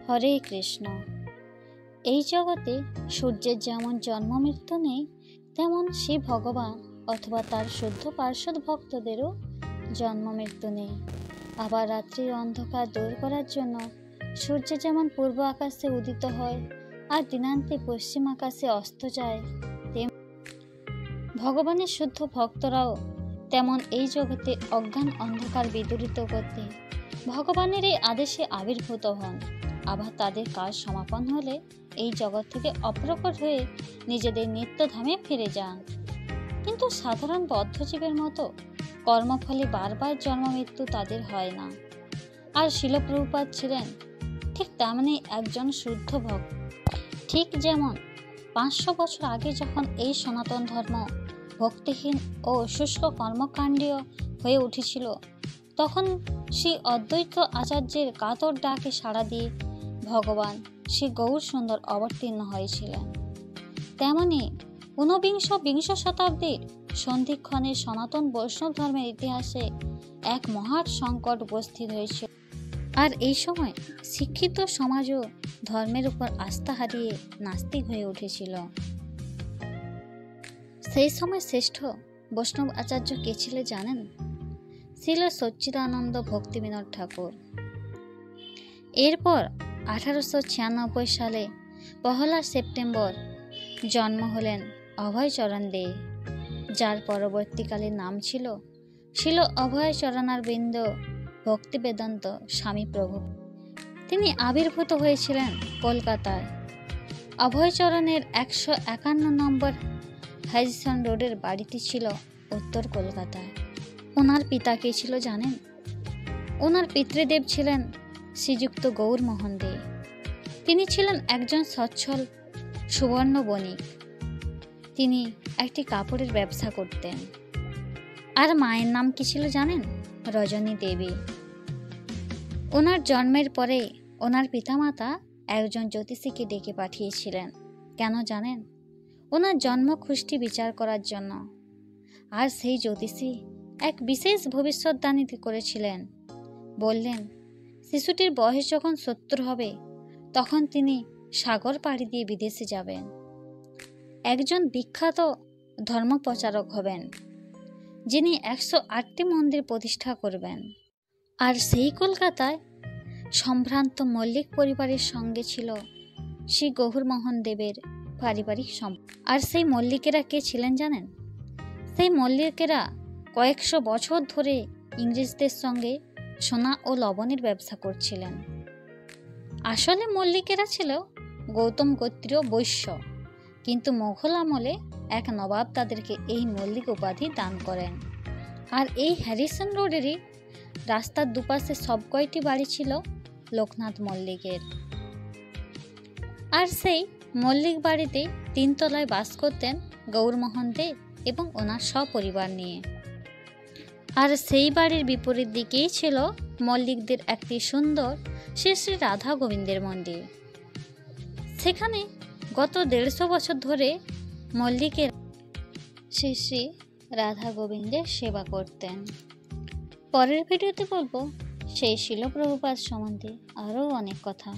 হরে কৃষ্ণ। এই জগতে সূর্যের যেমন জন্ম মৃত্যু নেই, তেমন শ্রী ভগবান অথবা তার শুদ্ধ পার্ষদ ভক্তদেরও জন্ম মৃত্যু নেই। আবার রাত্রির অন্ধকার দূর করার জন্য সূর্য যেমন পূর্ব আকাশে উদিত হয় আর দিনান্তে পশ্চিম আকাশে অস্ত যায়, ভগবানের শুদ্ধ ভক্তরাও তেমন এই জগতে অজ্ঞান অন্ধকার বিদূরিত করতে ভগবানের এই আদেশে আবির্ভূত হন। আবার তাদের কাজ সমাপন হলে এই জগৎ থেকে অপ্রকট হয়ে নিজেদের নিত্যধামে ফিরে যান। কিন্তু সাধারণ বদ্ধজীবের মতো কর্মফলে বারবার জন্ম মৃত্যু তাদের হয় না। আর শিল প্রভুপাদ ছিলেন ঠিক তেমনি একজন শুদ্ধ ভক্ত। ঠিক যেমন 500 বছর আগে যখন এই সনাতন ধর্ম ভক্তিহীন ও শুষ্ক কর্মকাণ্ডীয় হয়ে উঠেছিল, তখন শ্রী অদ্বৈত আচার্যের কাতর ডাকে সাড়া দিয়ে ভগবান শ্রী গৌর সুন্দর অবতীর্ণ হয়েছিলেন। তেমনি ঊনবিংশ শতাব্দীর সন্ধিক্ষণে সনাতন বৈষ্ণব ধর্মের ইতিহাসে এক মহা সংকট উপস্থিত হয়েছিল। আর এই সময় শিক্ষিত সমাজও ধর্মের উপর আস্থা হারিয়ে নাস্তিক হয়ে উঠেছিল। সেই সময় শ্রেষ্ঠ বৈষ্ণব আচার্য কে ছিল জানেন? ছিল সচ্চিদানন্দ ভক্তিবিনোদ ঠাকুর। এরপর 1896 সালে 1 সেপ্টেম্বর জন্ম হলেন অভয়চরণ দে, যার পরবর্তীকালে নাম ছিল শিল অভয়চরণারবিন্দ ভক্তিবেদান্ত স্বামী প্রভু। তিনি আবির্ভূত হয়েছিলেন কলকাতায়। অভয়চরণের 151 নম্বর হ্যারিসন রোডের বাড়িটি ছিল উত্তর কলকাতায়। ওনার পিতা কে ছিল জানেন? ওনার পিতৃদেব ছিলেন শ্রীযুক্ত গৌরমোহন দে। তিনি ছিলেন একজন সচ্ছল সুবর্ণ বণিক। তিনি একটি কাপড়ের ব্যবসা করতেন। আর মায়ের নাম কি ছিল জানেন? রজনী দেবী। ওনার জন্মের পরে ওনার পিতামাতা একজন জ্যোতিষীকে ডেকে পাঠিয়েছিলেন। কেন জানেন? ওনার জন্ম খুষ্টি বিচার করার জন্য। আর সেই জ্যোতিষী এক বিশেষ ভবিষ্যৎবাণী করেছিলেন। বললেন, শিশুটির বয়স যখন 70 হবে, তখন তিনি সাগর পাড়ি দিয়ে বিদেশে যাবেন, একজন বিখ্যাত ধর্মপ্রচারক হবেন, যিনি 108টি মন্দির প্রতিষ্ঠা করবেন। আর সেই কলকাতায় সম্ভ্রান্ত মল্লিক পরিবারের সঙ্গে ছিল শ্রী গৌরমোহন দেবের পারিবারিক সম্পর্ক। আর সেই মল্লিকেরা কে ছিলেন জানেন? সেই মল্লিকেরা কয়েকশো বছর ধরে ইংরেজদের সঙ্গে সোনা ও লবণের ব্যবসা করছিলেন। আসলে মল্লিকেরা ছিল গৌতম গোত্রীয় বৈশ্য, কিন্তু মোঘল আমলে এক নবাব তাদেরকে এই মল্লিক উপাধি দান করেন। আর এই হ্যারিসন রোডেরই রাস্তার দুপাশে সব কয়টি বাড়ি ছিল লোকনাথ মল্লিকের। আর সেই মল্লিক বাড়িতে 3 তলায় বাস করতেন গৌরমোহন দে এবং ওনার সপরিবার নিয়ে। আর সেই বাড়ির বিপরীত দিকেই ছিল মল্লিকদের একটি সুন্দর শ্রী শ্রী রাধা গোবিন্দের মন্দির। সেখানে গত 150 বছর ধরে মল্লিকের শ্রী শ্রী রাধা গোবিন্দের সেবা করতেন। পরের ভিডিওতে বলবো সেই শিল প্রভুপাদ সম্বন্ধে আরও অনেক কথা।